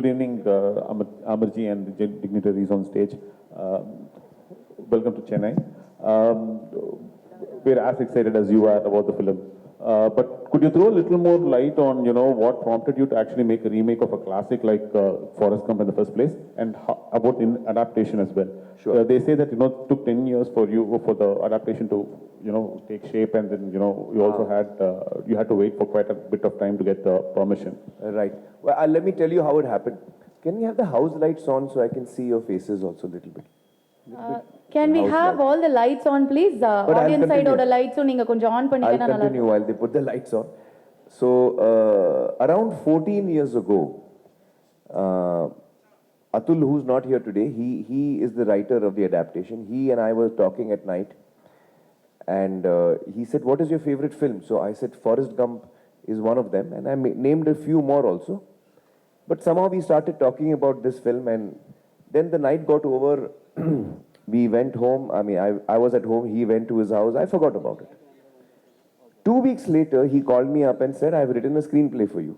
good evening, Amarji and the dignitaries on stage. Welcome to Chennai. We're as excited as you are about the film. But could you throw a little more light on, what prompted you to actually make a remake of a classic like Forrest Gump in the first place, and about adaptation as well? Sure. They say that, it took 10 years for the adaptation to, take shape, and then, you also you had to wait for quite a bit of time to get the permission. Right. Well, let me tell you how it happened. Can we have the house lights on so I can see your faces also a little bit? Can we have all the lights on, please? Audience side oda lights neenga konjam on I'll pannina nalla. continue while they put the lights on. So, around 14 years ago, Atul, who's not here today, he is the writer of the adaptation. He and I were talking at night, and he said, "What is your favorite film?" So I said, "Forrest Gump is one of them," and I named a few more also. But somehow we started talking about this film, and then the night got over. We went home. I mean, I was at home. He went to his house. I forgot about it. 2 weeks later, he called me up and said, "I've written a screenplay for you."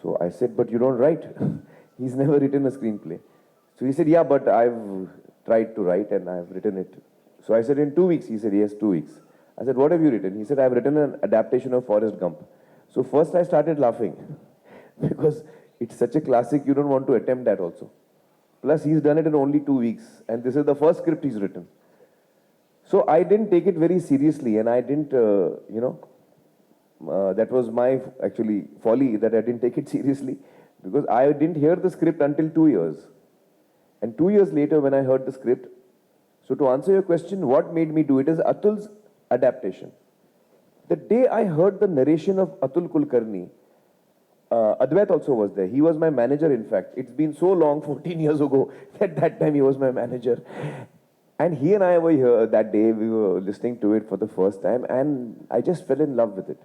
So I said, "But you don't write." He's never written a screenplay. So he said, "Yeah, but I've tried to write and I've written it." So I said, "In 2 weeks?" He said, "Yes, 2 weeks." I said, "What have you written?" He said, "I've written an adaptation of Forrest Gump." So first I started laughing because it's such a classic, you don't want to attempt that also. Plus, he's done it in only 2 weeks, and this is the first script he's written. So I didn't take it very seriously, and I didn't, that was my actually folly that I didn't take it seriously, because I didn't hear the script until 2 years. And 2 years later, when I heard the script, so to answer your question, what made me do it is Atul's adaptation. The day I heard the narration of Atul Kulkarni, Advait also was there. He was my manager, in fact. It's been so long, 14 years ago, that time he was my manager. And he and I were here that day. We were listening to it for the first time, and I just fell in love with it.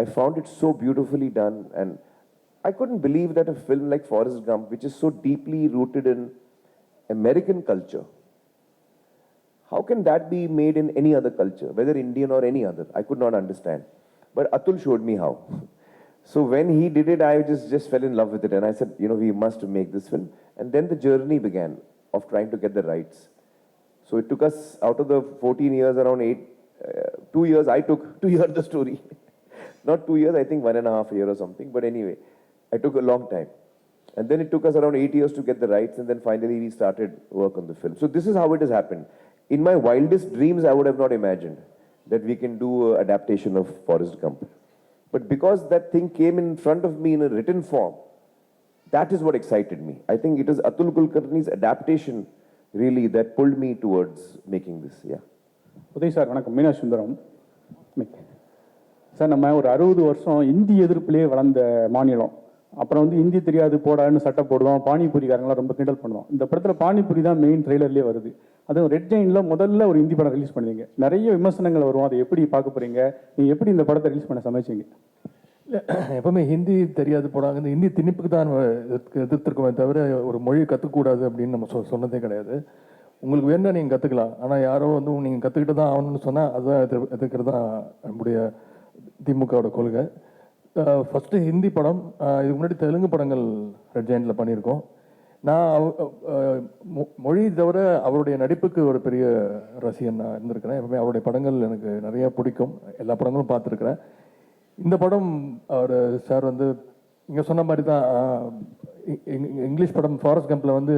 I found it so beautifully done, and I couldn't believe that a film like Forrest Gump, which is so deeply rooted in American culture, how can that be made in any other culture, whether Indian or any other? I could not understand. But Atul showed me how. So when he did it, I just fell in love with it. And I said, we must make this film. And then the journey began of trying to get the rights. So it took us, out of the 14 years, around 2 years I took to hear the story. Not 2 years, I think 1.5 years or something. But anyway, I took a long time. And then it took us around 8 years to get the rights. And then finally we started work on the film. So this is how it has happened. In my wildest dreams, I would have not imagined that we can do an adaptation of Forrest Gump. But because that thing came in front of me in a written form, that is what excited me. I think it is Atul Kulkarni's adaptation really that pulled me towards making this. Yeah. Uday sir வணக்கம். Meena Sundaram sir. நம்ம ஒரு 60 வருஷம் இந்தி எதிர்ப்பிலே வளர்ந்த மாநிலம். அப்புறம் இந்தி தெரியாது போடான்னு சட்டை போடுவோம். பானிபூரிக்காரங்களாம் ரொம்ப கிண்டல் பண்ணுவோம். இந்த படத்தில் பானிபூரி தான் மெயின் ட்ரெய்லர்லேயே வருது. அதுவும் ரெட் ஜெயினில் முதல்ல ஒரு இந்தி படம் ரிலீஸ் பண்ணுவீங்க. நிறைய விமர்சனங்கள் வரும். அதை எப்படி பார்க்க போகிறீங்க? நீங்கள் எப்படி இந்த படத்தை ரிலீஸ் பண்ண சமைச்சிங்க? எப்பவுமே ஹிந்தி தெரியாது போடாங்க. இந்த ஹிந்தி திணிப்புக்கு தான் எதிர்த்திருக்கோமே தவிர ஒரு மொழியை கற்றுக்கூடாது அப்படின்னு நம்ம சொன்னதே கிடையாது. உங்களுக்கு வேணா நீங்கள் கற்றுக்கலாம். ஆனால் யாரோ நீங்கள் கற்றுக்கிட்டு தான் ஆகணும்னு சொன்னால் அதுதான் எதிர்க்கிறது தான் நம்முடைய திமுகவோட கொள்கை. ஃபஸ்ட்டு ஹிந்தி படம், இதுக்கு முன்னாடி தெலுங்கு படங்கள் ரெட் ஜெயினில் பண்ணியிருக்கோம். நான் மொழி தவிர அவருடைய நடிப்புக்கு ஒரு பெரிய ரசிகன் நான் இருந்திருக்கிறேன். எப்பவுமே அவருடைய படங்கள் எனக்கு நிறையா பிடிக்கும். எல்லா படங்களும் பார்த்துருக்குறேன். இந்த படம் அவர் சார் இங்கே சொன்ன மாதிரி தான் இங்கிலீஷ் படம் ஃபாரஸ்ட் கம்பில்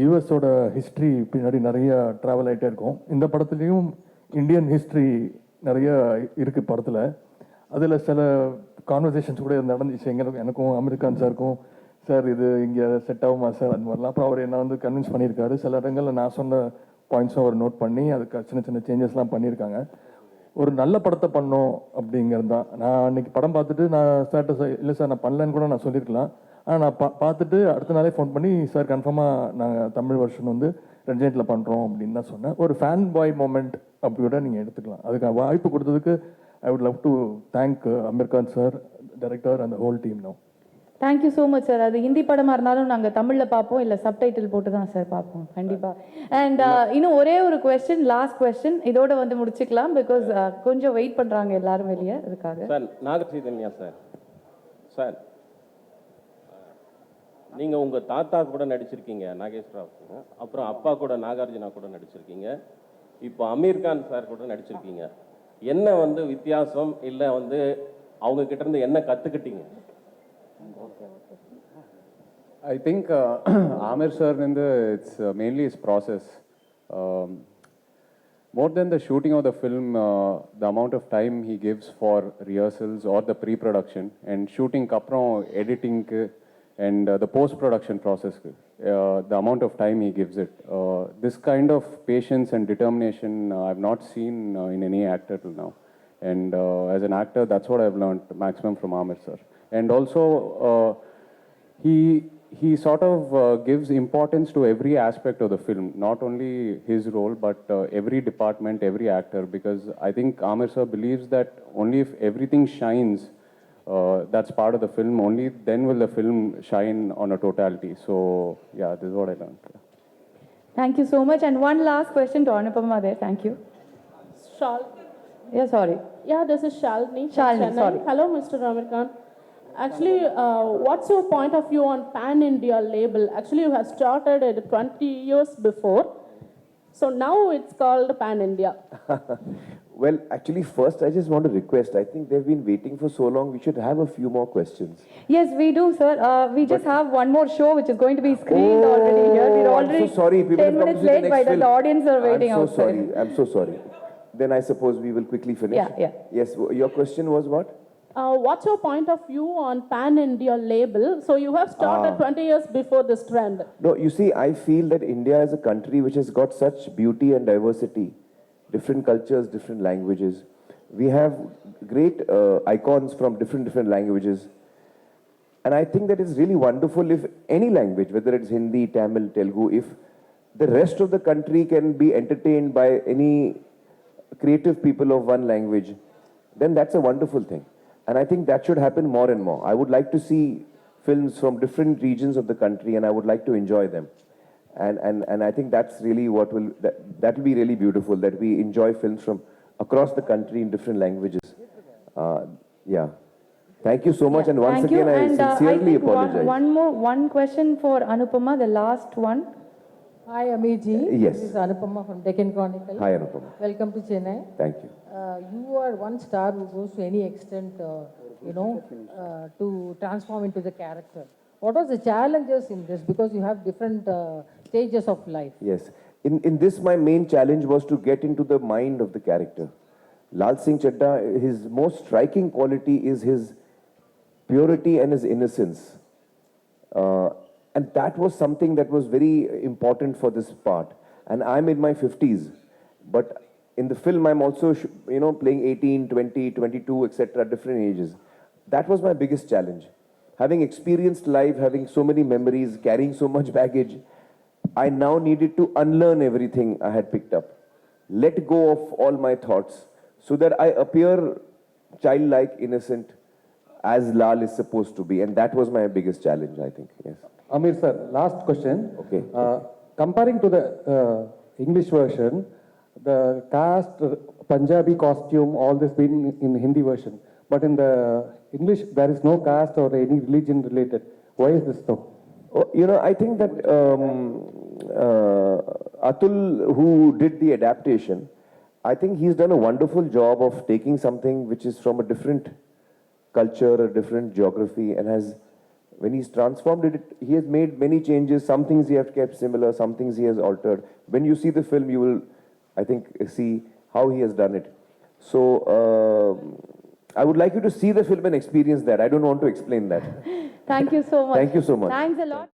யூஎஸோட ஹிஸ்ட்ரி பின்னாடி நிறைய ட்ராவல் ஆகிட்டே இருக்கும். இந்த படத்துலேயும் இந்தியன் ஹிஸ்ட்ரி நிறைய இருக்குது படத்தில். அதில் சில கான்வர்சேஷன்ஸ் கூட நடந்துச்சு எனக்கும் அமெரிக்கான் சாருக்கும். சார் இது இங்கே செட் ஆகுமா சார், அந்த மாதிரிலாம். அப்புறம் அவர் என்ன கன்வின்ஸ் பண்ணியிருக்காரு. சில இடங்களில் நான் சொன்ன பாயிண்ட்ஸும் அவர் நோட் பண்ணி அதுக்கு சின்ன சின்ன சேஞ்சஸ்லாம் பண்ணியிருக்காங்க. ஒரு நல்ல படத்தை பண்ணோம் அப்படிங்கிறது தான். நான் அன்றைக்கி படம் பார்த்துட்டு நான் சார்ட்ட இல்லை சார் நான் பண்ணலன்னு கூட நான் சொல்லியிருக்கலாம். ஆனால் நான் பார்த்துட்டு அடுத்த நாளே ஃபோன் பண்ணி சார் கன்ஃபார்மாக நாங்கள் தமிழ் வெர்ஷன் ரெட் ஜெயினில் பண்ணுறோம் அப்படின்னு தான் சொன்னேன். ஒரு ஃபேன் பாய் மூமெண்ட் அப்படி கூட நீங்கள் எடுத்துக்கலாம். அதுக்கு வாய்ப்பு கொடுத்ததுக்கு I would love to thank Aamir Khan sir, director and the whole team now. Thank you so much sir. அது ஹிந்தி படமா இருந்தாலும் நாங்க தமிழ்ல பாப்போம், இல்ல சப்டைட்டில் போட்டு தான் சார் பாப்போம் கண்டிப்பா. அண்ட் இன்னும் ஒரே ஒரு क्वेश्चन, லாஸ்ட் क्वेश्चन இதோட முடிச்சுக்கலாம். பிகாஸ் கொஞ்சம் வெயிட் பண்றாங்க எல்லாரும் வெளியே அதுக்காக. Sir Naga Chaitanya sir. சார் நீங்கள் உங்கள் தாத்தா கூட நடிச்சிருக்கீங்க நாகேஷ் ராவுக்கு, அப்புறம் அப்பா கூட நாகார்ஜுனா கூட நடிச்சிருக்கீங்க, இப்போ அமீர் கான் சார் கூட நடிச்சிருக்கீங்க. என்ன வந்து வித்தியாசம், இல்லை வந்து அவங்க கிட்ட இருந்து என்ன கற்றுக்கிட்டீங்க? I think Aamir sir it's mainly his process. More than the shooting of the film, the amount of time he gives for rehearsals or the pre-production and shooting kapram editing and the post-production process, the amount of time he gives it. This kind of patience and determination I've not seen in any actor till now. And as an actor, that's what I've learned maximum from Aamir sir. And also, he sort of gives importance to every aspect of the film, not only his role, but every department, every actor, because I think Aamir sir believes that only if everything shines, that's part of the film, only then will the film shine on a totality. So, yeah, this is what I learned. Thank you so much. And one last question to Anupama there. Thank you. Shal. Yeah, sorry. Yeah, this is Shalini. from Shalini, Chennai. sorry. Hello, Mr. Aamir Khan. Actually, what's your point of view on pan-India label? Actually, you have started it 20 years before. So now it's called pan-India. Well, actually, first, I just want to request. I think they've been waiting for so long. We should have a few more questions. Yes, we do, sir. We just have one more show which is going to be screened already here. We're already I'm so sorry. People 10 have come minutes to see the late next by that. film. The audience are waiting I'm so outside. sorry. I'm so sorry. Then I suppose we will quickly finish. Yeah. Yes, your question was what? What's your point of view on pan-India label? So you have started 20 years before this trend. No, you see, I feel that India is a country which has got such beauty and diversity, different cultures, different languages. We have great icons from different languages. And I think that it's really wonderful if any language, whether it's Hindi, Tamil, Telugu, if the rest of the country can be entertained by any creative people of one language, then that's a wonderful thing. And I think that should happen more and more. I would like to see films from different regions of the country, and I would like to enjoy them. And I think that's really what that will be really beautiful, that we enjoy films from across the country in different languages. Yeah. Thank you so much, and once Thank you. again, I And sincerely I think apologize. one question for Anupama, the last one. Hi, Aamir ji. Yes. This is Anupama from Deccan Chronicle. Hi, Anupama. Welcome to Chennai. Thank you. You are one star who goes to any extent, to transform into the character. What was the challenges in this? Because you have different stages of life. Yes. In this, my main challenge was to get into the mind of the character. Lal Singh Chadda, his most striking quality is his purity and his innocence. And that was something that was very important for this part. And I'm in my 50s. But in the film, I'm also, playing 18, 20, 22, etc., different ages. That was my biggest challenge. Having experienced life, having so many memories, carrying so much baggage, I now needed to unlearn everything I had picked up. Let go of all my thoughts so that I appear childlike, innocent, as Lal is supposed to be. And that was my biggest challenge, I think. Yes. Amir sir, last question. Okay. Comparing to the English version, the caste, Punjabi costume, all this been in Hindi version. But in the English, there is no caste or any religion related. Why is this so? Oh, I think that Atul, who did the adaptation, I think he's done a wonderful job of taking something which is from a different culture, a different geography, and when he's transformed it, he has made many changes. Some things he has kept similar, some things he has altered. When you see the film, you will, I think, see how he has done it. So, I would like you to see the film and experience that. I don't want to explain that. Thank you so much. Thank you so much. Thanks a lot.